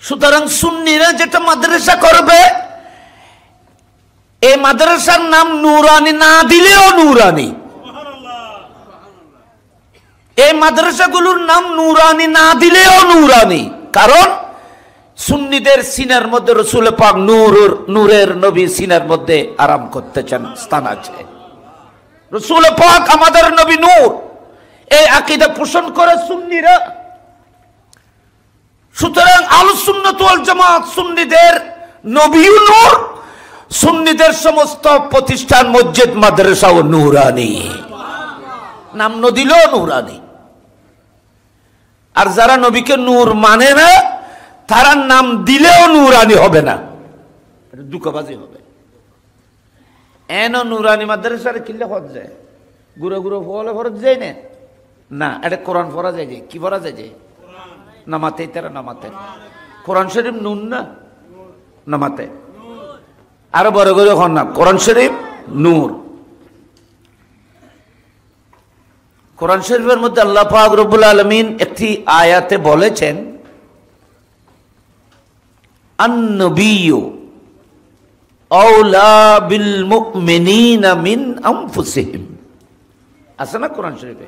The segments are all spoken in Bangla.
সুতরাং সুন্নিরা যেটা মাদ্রাসা করবে, এই মাদ্রাসার নাম নুরানি না দিলেও নুরানি। এই মাদ্রাসাগুলোর নাম নুরানি না দিলেও নুরানি, কারণ সুন্নিদের সিনার মধ্যে রসুল পাক নূরের নবী সিনার মধ্যে আরাম করতেছেন, স্থান আছে। রসুল পাক আমাদের নবী নূর, এই আকীদা পোষণ করে সুন্নিরা। সুতরাং আহলুস সুন্নাত ওয়াল জামাত সুন্নিদের নবীও নূর, সুন্নিদের সমস্ত প্রতিষ্ঠান মসজিদ মাদ্রাসাও নূরানি, নাম ন দিলেও নূরানি। আর যারা নবীকে নূর মানে না, তারা নাম দিলেও নূরানি হবে না, এটা দুঃখবাজি হবে। এন নূরানি মাদ্রাসার কিল্লে হজ যায়, গুড়ো গুড়ো ফলে ফরজ যায় না, না এটা কোরআন পড়া যায়, কি পড়া যায়, যে নামাতে, তারা নামাতে কোরআন শরীফ নুন না, নামাতে আরো বড় করে হন না, কোরআন শরীফ নূর। কোরআন শরীফের মধ্যে আল্লাহ পাক রব্বুল আলামিন একটি আয়াতে বলেছেন, আন-নবিয়্যু আওলা বিল মুমিনিনা মিন আনফুসিহিম। আছে না কোরআন শরীফে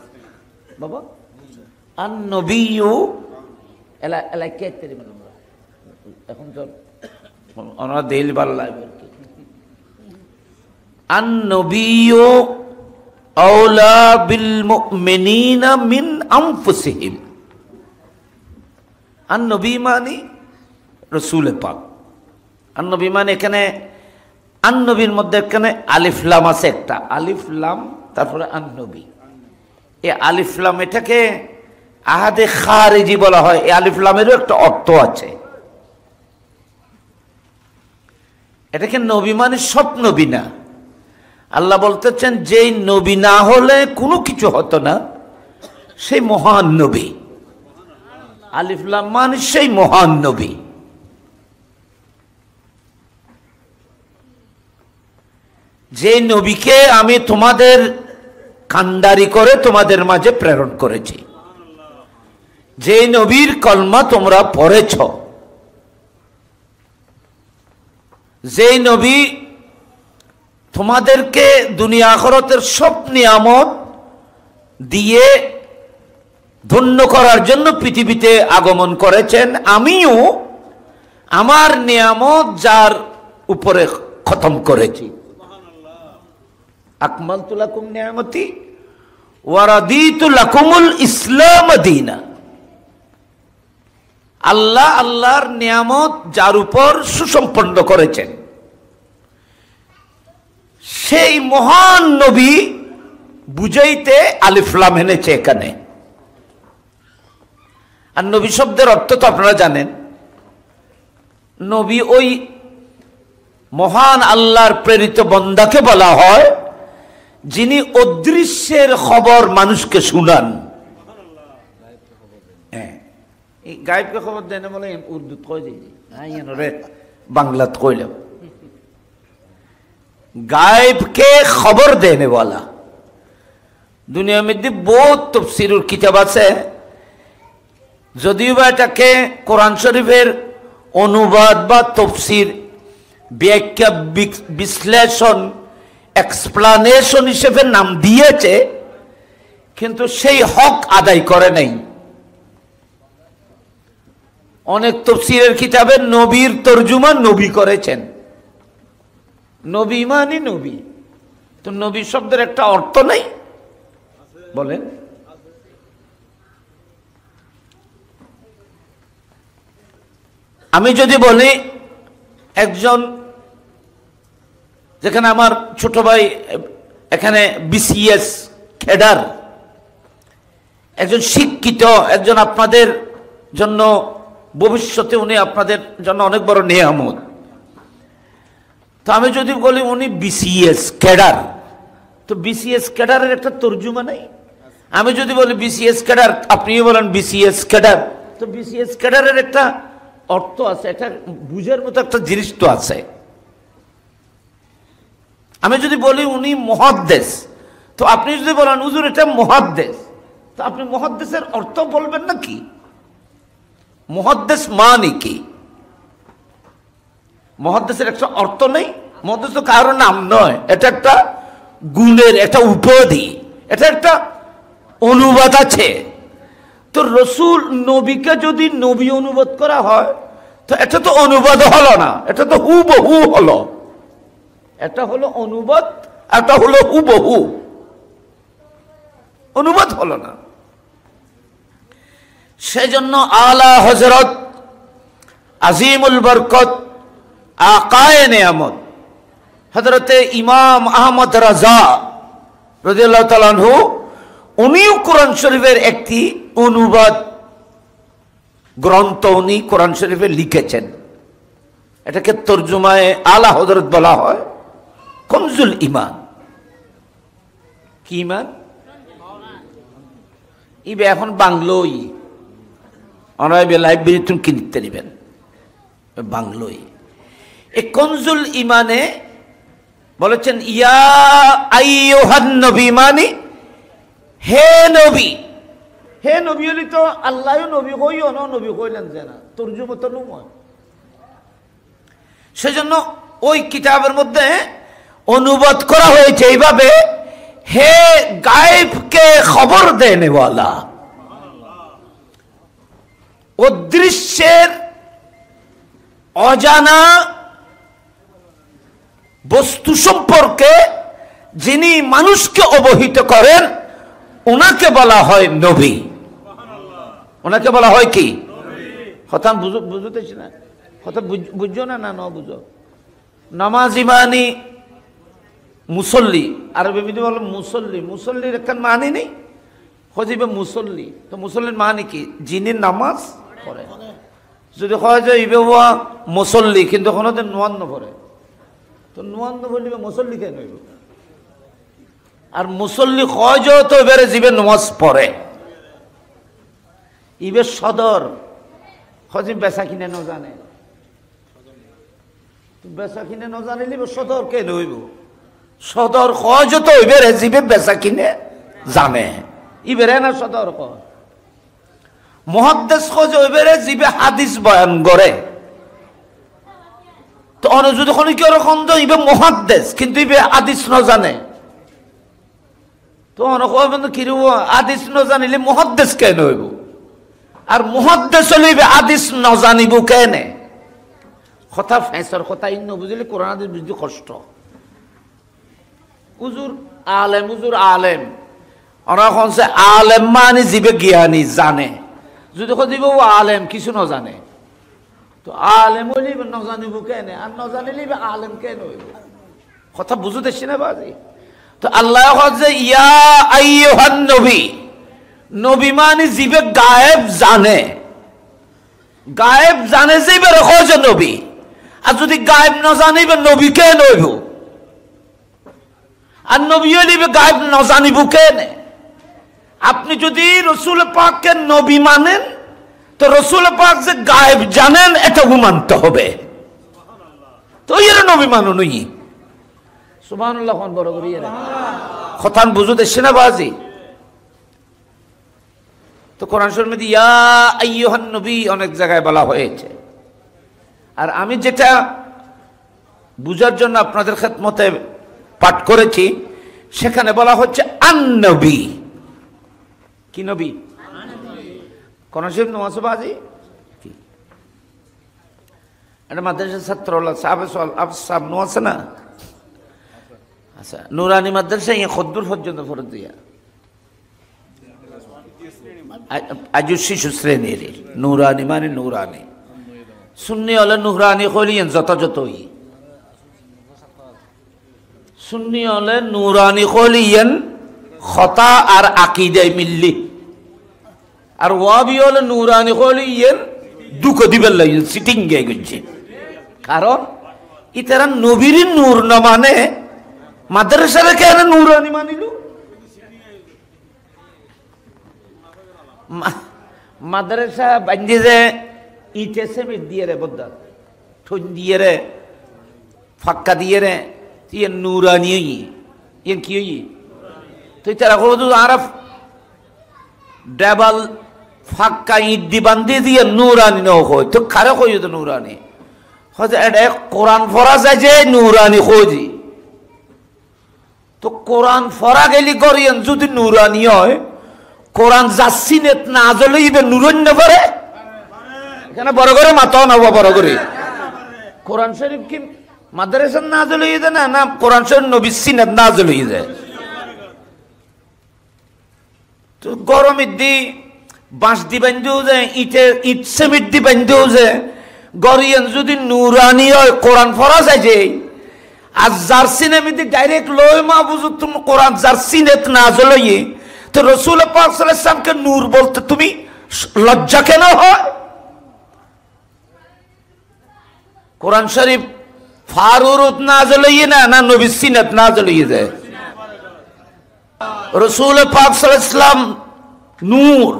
বাবা, আন-নবিয়্যু এলা এলা কে তেরি মানে এখন তো ওনারা দেল ভালো লাগবে। আন-নবিয়্যু আওলা বিল মুমিনিনা মিন আনফুসিহিম। আন-নবী মানে রসুল পাক। আন-নবী মানে এখানে আন-নবীর মধ্যে এখানে আলিফ লাম আছে, একটা আলিফ লাম, তারপরে আন-নবী। এই আলিফ লাম এটাকে আহাদে খারিজি বলা হয়। এই আলিফ লামেরও একটা অর্থ আছে। এটাকে নবী মানে সব নবী না। আল্লাহ বলতেছেন যেই নবী না হলে কোনো কিছু হতো না, সেই মহান নবী। আলিফ লাম মানে সেই মহান নবী। যে নবীকে আমি তোমাদের কান্ডারি করে তোমাদের মাঝে প্রেরণ করেছি, যে নবীর কলমা তোমরা পড়েছ, যে নবী তোমাদেরকে দুনিয়া আখিরাতের সব নিয়ামত দিয়ে ধন্য করার জন্য পৃথিবীতে আগমন করেছেন, আমিও আমার নিয়ামত যার উপরে খতম করেছি। আকমালতু লাকুম নিয়ামতি ওয়া রাদিতু লাকুমুল ইসলাম দীনা। আল্লাহ আল্লাহর নিয়ামত যার উপর সুসম্পন্ন করেছেন, সেই মহান নবী বুঝাইতে আলিফ লাম এনেছে এখানে। আর নবী শব্দের অর্থ তো আপনারা জানেন। নবী ওই মহান আল্লাহর প্রেরিত বান্দাকে বলা হয় যিনি অদৃশ্যের খবর মানুষকে শুনান। এই গায়েবকে খবর দেয় না বলে উর্দু কই দিই, বাংলাত কইলাম গায়েবকে খবর দেনে वाला। দুনিয়ার মধ্যে বহুত তাফসীরের কিতাব আছে, যদিও বা এটাকে কোরআন শরীফের অনুবাদ বা তাফসীর, ব্যাখ্যা, বিশ্লেষণ, এক্সপ্লানেশন হিসেবে নাম দিয়েছে, কিন্তু সেই হক আদায় করে নাই। অনেক তাফসীরের কিতাবে নবীর তরজুমা নবী করেছেন। নবী মানে নবী, তো নবী শব্দের একটা অর্থ নেই বলেন? আমি যদি বলি একজন, যেখানে আমার ছোট ভাই এখানে বিসিএস ক্যাডার, একজন শিক্ষিত, একজন আপনাদের জন্য ভবিষ্যতে উনি আপনাদের জন্য অনেক বড় নিয়ামত। তো আমি যদি বলি উনি বিসিএস ক্যাডার, তো বিসিএস ক্যাডারের একটা তর্জুমা নেই। আমি যদি বলি বিসিএস ক্যাডার, আপনিও বলেন বিসিএস ক্যাডার, তো বিসিএস ক্যাডারের একটা অর্থ আছে, এটা বুঝার মতো একটা জিনিস তো আছে। আমি যদি বলি উনি মুহাদ্দিস, তো আপনি যদি বলেন হুজুর এটা মুহাদ্দিস, তো আপনি মুহাদ্দিসের অর্থ বলবেন না কি? মুহাদ্দিস মানে কি? মুহাদ্দিসের একটা অর্থ নেই, মুহাদ্দিস তো কারোর নাম নয়, এটা একটা গুণের একটা উপাধি, এটা একটা অনুবাদ আছে। তো রসুল নবীকে যদি নবী অনুবাদ করা হয় তো এটা তো অনুবাদ হলো না, এটা তো হুবহু হলো। এটা হলো অনুবাদ, এটা হলো হুবহু, অনুবাদ হলো না। সেজন্য আলা হযরত আজিমুল বরকত আকায়ে নেয়ামত হযরতে ইমাম আহমদ রাজা রাদিয়াল্লাহু তাআলা আনহু উনিও কোরআন শরীফের একটি অনুবাদ গ্রন্থ উনি কোরআন শরীফে লিখেছেন। এটাকে তরজমায়ে আলা হযরত বলা হয়, কনজুল ইমান। কি ইমান? ইবে এখন বাংলোই অনাইবে লাইব্রেরি তুমি কিনতে নেবেন, বাংলোই। এই কনজুল ইমানে বলেছেন ইয়া আইয়ুহান নবী, মানে হে নবী। হে নবী হলি তো আল্লাহও নবী কইও না, নবী কইলেন যে না, তরজমা তো নয়। সেজন্য ওই কিতাবের মধ্যে অনুবাদ করা হয়েছে এইভাবে, হে গায়েবকে খবর দেনে ওয়ালা, অদৃশ্যের অজানা বস্তু সম্পর্কে যিনি মানুষকে অবহিত করেন ওনাকে বলা হয় নবী। ওনাকে বলা হয় কি? কথা বুঝতেছি না, কথা বুঝছো না? না বুঝো। নামাজি মানি মুসল্লি, আরবি মিডিয়াম বলো মুসল্লি। মুসল্লির একটা মানে নেই, হজিবে মুসল্লি। তো মুসল্লির মানে কি? যিনি নামাজ পড়ে। যদি হয় যে ইবে হওয়া মুসল্লি কিন্তু কোনোদিন নোয়ান্ন পড়ে, তো নোয়ান্ন বললিবে মুসল্লি কেন হইব? আর মুসল্লি হয় যে তো এবারে জিবে নামাজ পড়ে। ইবে সদর হজিব বেচা কিনে ন জানে, বেচা কিনে ন জানিলে সদর কেন হইব? সদর হয় যে তো এবারে জিবে বেচা কিনে জানে, ইবেরে না সদর কয়। মুহাদ্দিস কয় যে এবারে জিবে হাদিস বয়ান করে। তো অন যদি কোনো কি রকম তো ইবে মুহাদ্দিস কিন্তু ইবে হাদিস ন জানে, তো অন কয় বন্ধু কি রে হাদিস ন জানিলে মুহাদ্দিস কেন হইব? আর মুহাদ্দিস হলে ইবে হাদিস ন জানিব কেন? কথা ফেসর কথা ইন্ন বুঝলে কোরআন হাদিস বুঝতে কষ্ট। হুজুর আলেম, হুজুর আলেম, ওরা কনছে আলেম মানে জিবে জ্ঞানী জানে। যদি দিব ও আলেম কিছু ন জানে, তো আলেম হইলে ন জানিব কেন? আর ন জানিলে আলেম কেন হইব? কথা বুঝতেছি না বাজি? তো আল্লাহ যে ইয়া আইয়ুহান নবী, নবী মানে জিবে গায়েব জানে। গায়েব জানে যে এবার হয় যে নবী। আর যদি গায়েব ন জানিবে নবী কেন হইব? আর নবী হইলে গায়েব ন জানিব কেন? আপনি যদি রসুল পাককে নবী মানেন তো রসুল পাক যে গায়েব জানেন এটা মানতে হবে, তো এর নবী মানুন। সুবহানাল্লাহ বড় করি কথা বুঝতেছে না বাজি? তো কোরআন শরীফের মধ্যে ইয়া আইয়ুহান নবী অনেক জায়গায় বলা হয়েছে। আর আমি যেটা বুঝার জন্য আপনাদের খেদমতে পাঠ করেছি সেখানে বলা হচ্ছে আন নবী। কি নবী? কোরআন শরীফ নওয়াজ বাজি কি এটা মাদ্রাসার ছাত্ররা সাহেব নো আছে না? আচ্ছা, নুরানি মাদ্রাসা ইয়ে খদ্দুর পর্যন্ত ফরজ দিয়া আজ শিশু শ্রেণীর নুরানি মানে নুরানি, সুন্নি হলে নুরানি কইলেন যথাযথই, সুন্নি হলে নুরানি কইলেন খতা আর আকিদায় মিললি, আর ওয়াবি হলে নুরানি কইলেন দুঃখ দিবেন লাগছেন সিটিং গিয়ে গেছে। কারণ ইতারা নবীর নূর না মানে মাদ্রাসার কেন নুরানি মানিল? মাদ্রাসা বান্ধি যে ইটে সেমিট দিয়ে রে বদ্দা ঠন দিয়ে রে ফাক্কা দিয়ে রে তুই নুরানি ইয়ে কি তুই তারা করবো আর ডেবাল ফাক্কা ইট দি বান্ধি দিয়ে নুরানি ন হয় তো খারে কই তো নুরানি হয়তো এটা কোরআন পড়া যায় যে নুরানি খোঁজি, তো কোরআন পড়া গেলি করিয়েন যদি নুরানি হয়, কোরআন যাচ্ছি নেত না জ্বলে ইবে নুরন্য পারে। এখানে বড় করে মাথাও না বড় করে কোরআন শরীফ কি মাদ্রাসার না জ্বলে দেয় না, না কোরআন শরীফ নবীর সিনেত না জ্বলে দেয়। তো গরমের দি বাঁশ দি বান্ধেও যায়, ইট সিমেন্ট দি বান্ধেও যায়, গরিয়ান যদি নুরানি হয় কোরআন পড়া যায় যে। আর যার সিনেমিতে ডাইরেক্ট লয় মা বুঝো তুমি কোরআন যার সিনেত না জ্বলে, তো রসুল পাক সাল্লাল্লাহু আলাইহি ওয়াসাল্লামকে নূর বলতে তুমি লজ্জা কেন হয়? কোরআন শরীফ ফারুরুত না জ্বলিয়ে না, না নবীর সিনেত না জ্বলিয়ে যায়। রসুল পাক সাল্লাল্লাহু আলাইহি ওয়াসাল্লাম নূর।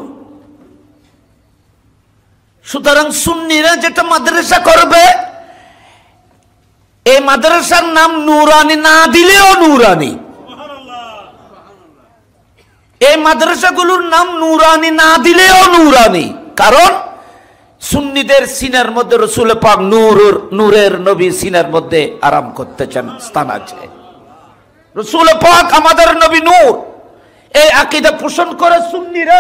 সুতরাং সুন্নিরা যেটা মাদ্রাসা করবে, এই মাদ্রাসার নাম নুরানি না দিলেও নুরানি। এই মাদ্রাসাগুলোর নাম নুরানি না দিলেও নুরানি, কারণ সুন্নিদের সিনার মধ্যে রসুল পাক নূরের নবী সিনার মধ্যে আরাম করতেছেন, স্থান আছে। রসুল পাক আমাদের নবী নূর, এই আকীদা পোষণ করে সুন্নিরা।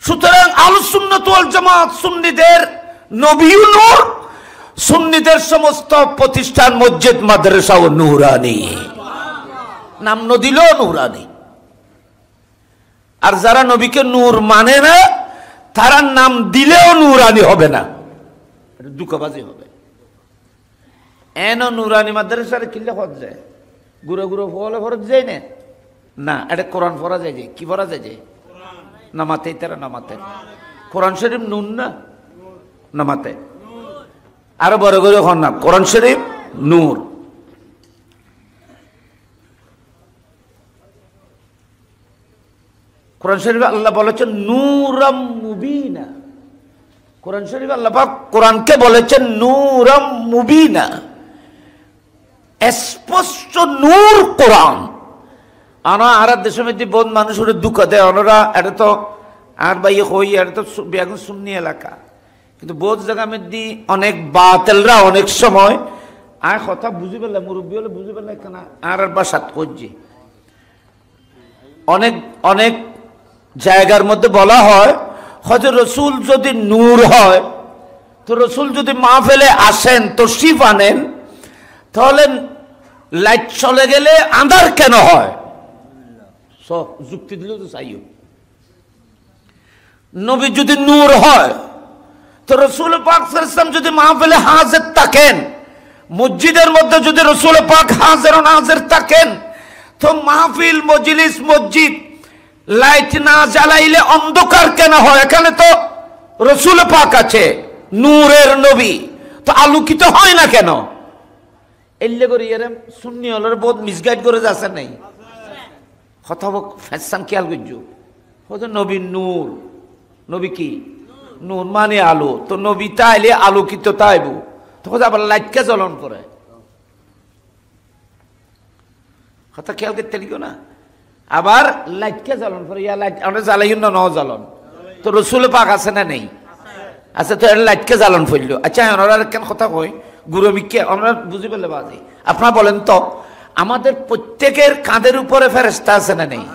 সুতরাং আহলুস সুন্নাত ওয়াল জামাত সুন্নিদের নবীও নূর, সুন্নিদের সমস্ত প্রতিষ্ঠান মসজিদ মাদ্রাসাও নূরানি, নাম নদিলেও নূরানি। আর যারা নবীকে নূর মানে না, তারা নাম দিলেও নূরানি হবে না, এটা দুঃখবাজি হবে। এন নূরানি মাদ্রাসার কিল্লে হজ যায়, গুঁড়ো গুঁড়ো ফলে ফরজ যায় না, না এটা কোরআন পড়া যায় যে, কি পড়া যায় যে নামাতে, তারা নামাতে কোরআন শরীফ নুন না নামাতে, আরো বড় করে হন না কোরআন শরীফ নূর। কোরআন শরীফে আল্লাহ বলেছেন নূরাম মুবিনা। কোরআন শরীফে আল্লাহ পাক কোরআনকে বলেছেন নূরাম মুবিনা, স্পষ্ট নূর কোরআন। আনা আর দেশের মধ্যে বহুত মানুষ ওরা দুঃখ দেয়, ওনারা এটা তো আর ভাই হই, এটা তো বেগুন সুন্নি এলাকা, কিন্তু বহুত জায়গা মধ্যে অনেক বাতেলরা অনেক সময় আর কথা বুঝি পেলে, মুরব্বী হলে বুঝি পেলে কেন আর বাসাত করছি। অনেক অনেক জায়গার মধ্যে বলা হয়, হয়তো রসুল যদি নূর হয়, তো রসুল যদি মাহফিলে আসেন তশরিফ আনেন, তাহলে লাইট চলে গেলে আঁধার কেন হয়? সব যুক্তি দিলেও তো চাইও। নবী যদি নূর হয়, তো রসুল পাক সাল্লাল্লাহু আলাইহি ওয়াসাল্লাম যদি মাহফিলে হাজির থাকেন, মসজিদের মধ্যে যদি রসুল পাক হাজির নাজির থাকেন, তো মাহফিল মজলিস মসজিদ লাইট না জ্বালাইলে অন্ধকার কেন হয়? এখানে তো রসুল পাক আছে, নূরের নবী, তো আলোকিত হয় না কেন? এলে করে এরম সুন্নি হলের বহুত মিসগাইড করে যাচ্ছে নাই কথা ফ্যাশন খেয়াল করছো। হয়তো নবী নূর, নবী কি নূর মানে আলো, তো নবী তাইলে আলোকিত তাইব, তখন আবার লাইটকে জ্বলন করে কথা খেয়াল করতে লিখো না। আবার লাইটকে জ্বালন করে, ইয়া লাইট আমরা জ্বালাই না, ন জ্বালন তো রসুল পাক আছে না নেই? আচ্ছা, তো লাইটকে জ্বালন ফেলল। আচ্ছা, ওনারা কেন কথা কই গুরমিককে আমরা বুঝি পেলে বাজি। আপনারা বলেন তো, আমাদের প্রত্যেকের কাঁধের উপরে ফেরেশতা আছে না নেই?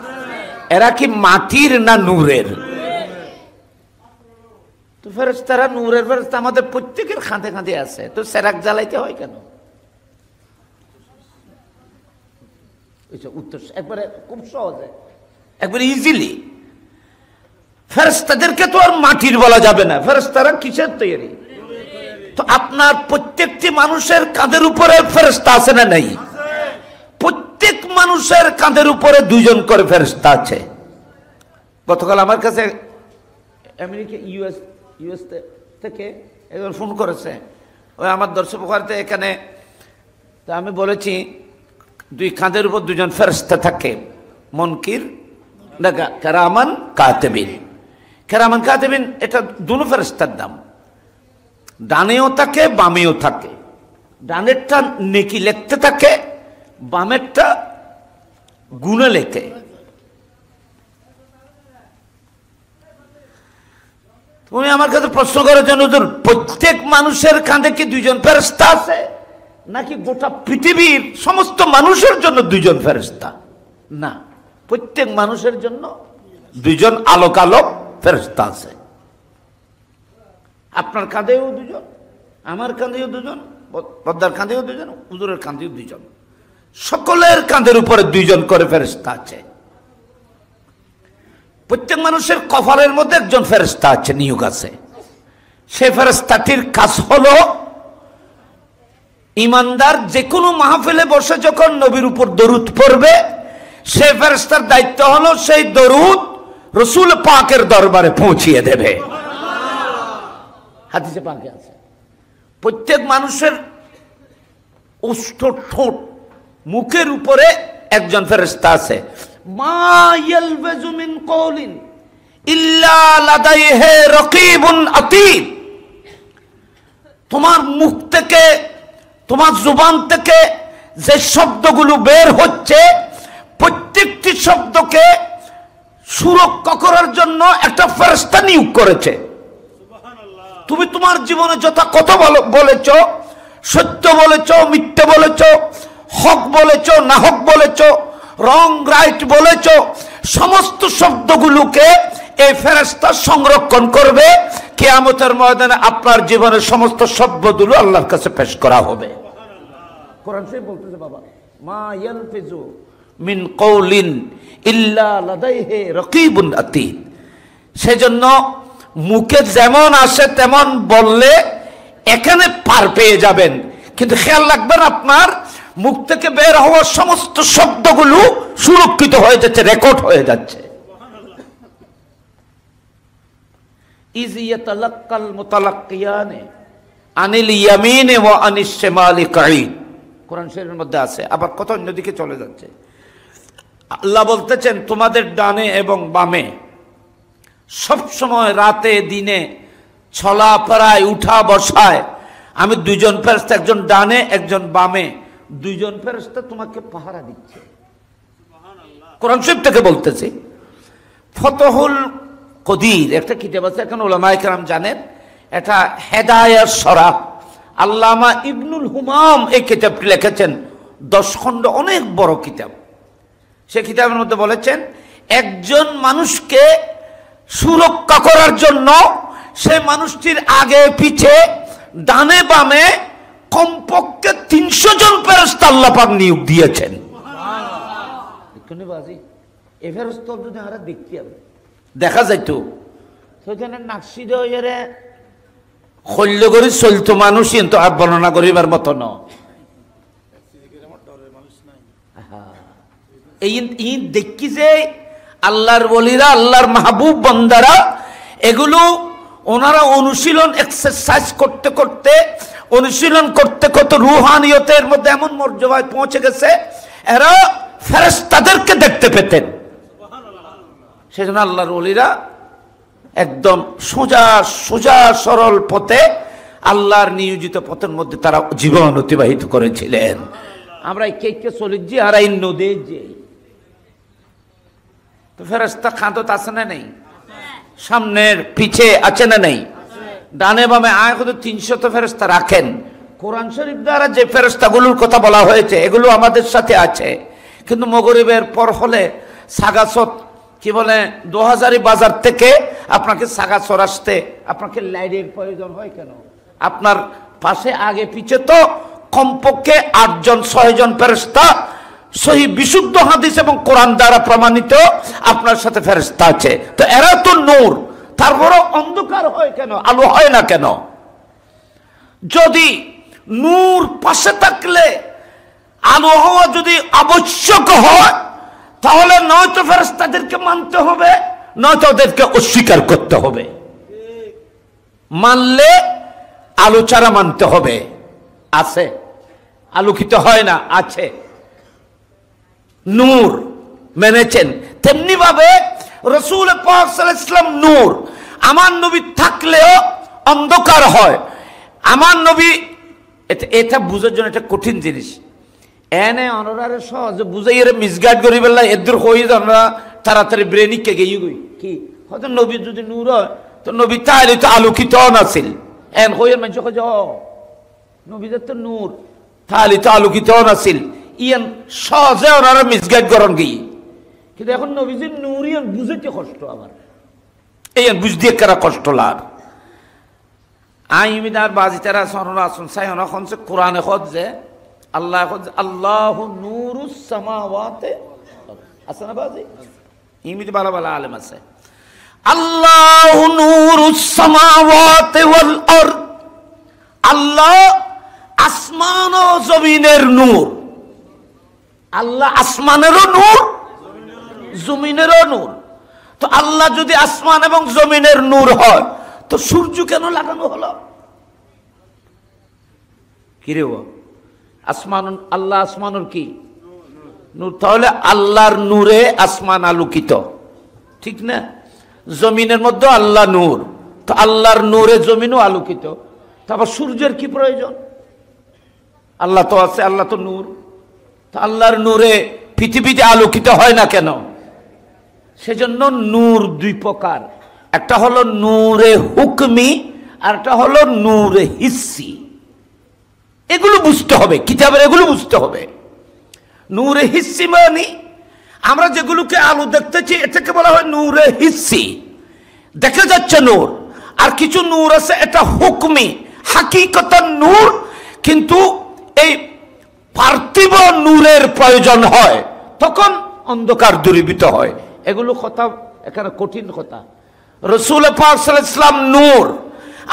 এরা কি মাটির না নূরের? তো ফেরেশতারা নূরের ফেরেশতা আমাদের প্রত্যেকের কাঁধে কাঁধে আছে, তো সেরাক জ্বালাইতে হয় কেন? উত্তর একবারে খুব সহজে, একবারে ইজিলি। ফেরেশতাদেরকে তো আর মাটির বলা যাবে না, ফেরেশতারা কিসের তৈরি? তো আপনার প্রত্যেকটি মানুষের কাঁধের উপরে ফেরেশতা আছে না নাই? প্রত্যেক মানুষের কাঁধের উপরে দুইজন করে ফেরেশতা আছে। গতকাল আমার কাছে আমেরিকা ইউএস থেকে একজন ফোন করেছে, ওই আমার দর্শক ঘরতে এখানে। তা আমি বলেছি দুই কাঁধের উপর দুজন ফেরেশতা থাকে, মুনকির না কেরামান কাতিবিন। কেরামান কাতিবিন এটা দুটো ফেরেশতার নাম, ডানেও থাকে বামেও থাকে। ডানেরটা নেকি লিখতে থাকে, বামেরটা গুণে লেখে। তুমি আমার কাছে প্রশ্ন করার জন্য, হুজুর প্রত্যেক মানুষের কাঁধে কি দুইজন ফেরেশতা আছে, নাকি গোটা পৃথিবীর সমস্ত মানুষের জন্য দুইজন ফেরেশতা? না, প্রত্যেক মানুষের জন্য দুইজন আলোক আলোক ফেরেশতা আছে। আপনার কাঁধেও দুজন, আমার কাঁধেও দুজন, পদ্মার কাঁধেও দুজন, হুজুরের কাঁধেও দুজন, সকলের কাঁধের উপরে দুইজন করে ফেরেশতা আছে। প্রত্যেক মানুষের কপালের মধ্যে একজন ফেরেশতা আছে, নিয়োগ আছে। সেই ফেরেশতাটির কাজ হলো, ইমানদার যে কোনো মাহফিলে বসে যখন নবীর উপর দরুদ পড়বে, সেই ফেরেশতার দায়িত্ব হলো সেই দরুদ রাসূল পাকের দরবারে পৌঁছিয়ে দেবে। হাদিসে পাকে আছে, প্রত্যেক মানুষের ওষ্ঠ, ঠোঁট, মুখের উপরে একজন ফেরেশতা আছে। মা ইয়ালফাযু মিন কওলিন ইল্লা লাদাইহি রাকীবুন আতীদ। তোমার মুখ থেকে, তোমার জবান থেকে যে শব্দগুলো বের হচ্ছে, প্রত্যেকটি শব্দকে সুরক্ষা করার জন্য একটা ফেরেশতা নিয়োগ করেছে। তুমি তোমার জীবনে যত কথা বলেছ, সত্য বলেছ, মিথ্যে বলেছ, হক বলেছ, না হক বলেছ, রং রাইট বলেছ, সমস্ত শব্দগুলোকে এই ফেরেশতা সংরক্ষণ করবে। কিয়ামতের ময়দানে আপনার জীবনের সমস্ত শব্দগুলো আল্লাহর কাছে পেশ করা হবে। কোরআন শরীফ বলতেছে, বাবা মা ইয়ালফিজু মিন কওলিন ইল্লা লাদাইহি রাকীবুন আতীদ। সেজন্য মুখে যেমন আসে তেমন বললে এখানে পার পেয়ে যাবেন, কিন্তু খেয়াল রাখবেন আপনার মুখ থেকে বের হওয়া সমস্ত শব্দগুলো সুরক্ষিত হয়ে যাচ্ছে, রেকর্ড হয়ে যাচ্ছে। ইয ইয়াতালাক্কাল মুতালাক্কিয়ানে আনিল ইয়ামিনে ওয়া আনিশ শিমালি কাঈদ, কোরআন শরীফের মধ্যে আছে। আবার কত অন্যদিকে চলে যাচ্ছে। আল্লাহ বলতেছেন, তোমাদের ডানে এবং বামে সব সময়, রাতে দিনে, চলাফেরায়, উঠা বসায় আমি দুইজন ফেরেশতা, একজন ডানে একজন বামে, দুইজন ফেরেশতা তোমাকে পাহারা দিচ্ছে। কোরআন শরীফ থেকে বলতেছি। ফতহুল কদির একটা কিতাব আছে, এখন উলামায়ে কেরাম জানেন, এটা হেদায়াত শরহ, আল্লামা ইবনুল হুমাম এই কিতাবটি লিখেছেন, 10 খণ্ড, অনেক বড় কিতাব। সে কিতাবের মধ্যে বলেছেন, একজন মানুষকে সুরক্ষা করার জন্য সে মানুষটির আগে পিছে, ডানে বামে কমপক্ষে 300 জন ফেরেশতা আল্লাহ পাক নিয়োগ দিয়েছেন। এই ফেরেশতা যদি আমরা দেখতে হবে, দেখা যাইতো সেখানে নাকশিদ এরে খল্য করে চলতো মানুষ, কিন্তু আর বর্ণনা করিবার মতো ন। এই দেখি যে আল্লাহর ওলিরা, আল্লাহর মাহবুব বান্দারা, এগুলো ওনারা অনুশীলন, এক্সারসাইজ করতে করতে, অনুশীলন করতে করতে রুহানিয়তের মধ্যে এমন মর্যাদায় পৌঁছে গেছে, এরা ফেরেশতাদেরকে দেখতে পেতেন। সেজন্য আল্লাহর ওলিরা একদম সোজা সোজা সরল পথে, আল্লাহর নিয়োজিত পথের মধ্যে তারা জীবন অতিবাহিত করেছিলেন। আমরা কে কে চলেছি, আর এই নদী যে তো ফেরেশতা খাঁদত আছে না নেই, সামনের পিছে আছে না নেই, ডানে বামে আয় কত 300 ফেরেশতা রাখেন। কোরআন শরীফ দ্বারা যে ফেরেশতাগুলোর কথা বলা হয়েছে এগুলো আমাদের সাথে আছে, কিন্তু মাগরিবের পর হলে সাগাসত কি বলে 2000 বাজার থেকে আপনাকে সাগাসর আসতে আপনাকে লাইটের প্রয়োজন হয় কেন? আপনার পাশে আগে পিছে তো কমপক্ষে 8 জন 6 জন ফেরেশতা সহি বিশুদ্ধ হাদিস এবং কোরআন দ্বারা প্রমাণিত আপনার সাথে ফেরেশতা আছে। তো এরা তো নূর, তারপরে অন্ধকার হয় কেন, আলো হয় না কেন? যদি নূর পাশে থাকলে আলো হওয়া যদি আবশ্যক হয়, তাহলে নয়তো ফেরেশতাদেরকে মানতে হবে, নয়তো ওদেরকে অস্বীকার করতে হবে। মানলে আলো ছাড়া মানতে হবে। আছে আলোকিত হয় না, আছে নূর মেনেছেন। তেমনি ভাবে রাসূল পাক সাল্লাল্লাহু আলাইহি ওয়াসাল্লাম নূর, আমার নবী থাকলেও অন্ধকার হয়। আমার নবী, এটা বুঝার জন্য একটা কঠিন জিনিস, এনে অনরারে সহজে বুঝাই এর মিসগাইড করি বেলা এদের হয়ে আমরা তাড়াতাড়ি ব্রেনিককে গিয়ে গই কি হয়তো নবী যদি নূর হয় তো নবী তাহলে তো আলোকিত নাছিল এন হইয়ের মানুষ কয় নবীদের তো নূর তাহলে তো আলোকিত নাছিল ইয়ান সহজে ওনারা মিসগাইড করেন গিয়ে কিন্তু এখন নবীজির নূর ইয়ান বুঝাইতে কষ্ট আমার এই বুঝতে কারা কষ্ট লাগ আইমিদার বাজিতারা সরনা আসুন সাই হনা খনসে কোরআনে খোঁজ যে আল্লাহ খোঁজ আল্লাহু নূরুস সামাওয়াতে আছে না বাজি ইমিদ বালা বালা আলেম আছে আল্লাহু নূরুস সামাওয়াতি ওয়াল আরদ আল্লাহ আসমান ও জমিনের নূর আল্লাহ আসমানেরও নূর জমিনেরও নূর তো আল্লাহ যদি আসমান এবং জমিনের নূর হয় তো সূর্য কেন লাগানো হলো কি রে আসমান আল্লাহ আসমানের কি নূর তাহলে আল্লাহর নূরে আসমান আলোকিত ঠিক না জমিনের মধ্যে আল্লাহ নূর তো আল্লাহর নূরে জমিনও আলোকিত তারপর সূর্যের কি প্রয়োজন আল্লাহ তো আছে আল্লাহ তো নূর তো আল্লাহর নূরে পৃথিবীতে আলোকিত হয় না কেন সেজন্য নূর দুই প্রকার একটা হলো নূরে হুকমি আর একটা হলো নূরে হিস্সি এগুলো বুঝতে হবে কিতাবের এগুলো বুঝতে হবে নূরে হিস্সি মানে আমরা যেগুলোকে আলো দেখতেছি এটাকে বলা হয় নূরে হিস্সি দেখা যাচ্ছে নূর আর কিছু নূর আছে এটা হুকমি হাকিকতান নূর কিন্তু এই পার্থিব নূরের প্রয়োজন হয় তখন অন্ধকার দূরীভূত হয় এগুলো কথা এখানে কঠিন কথা রাসূল পাক সাল্লাল্লাহু আলাইহি ওয়াসাল্লাম নূর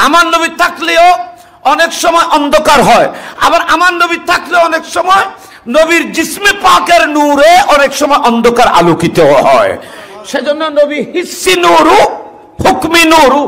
আমার নবী থাকলেও অনেক সময় অন্ধকার হয় আবার আমার নবী থাকলেও অনেক সময় নবীর জিসমে পাকের নূরে অনেক সময় অন্ধকার আলোকিত হয় সেজন্য নবী হিস্সি নূরু হুকমি নূরু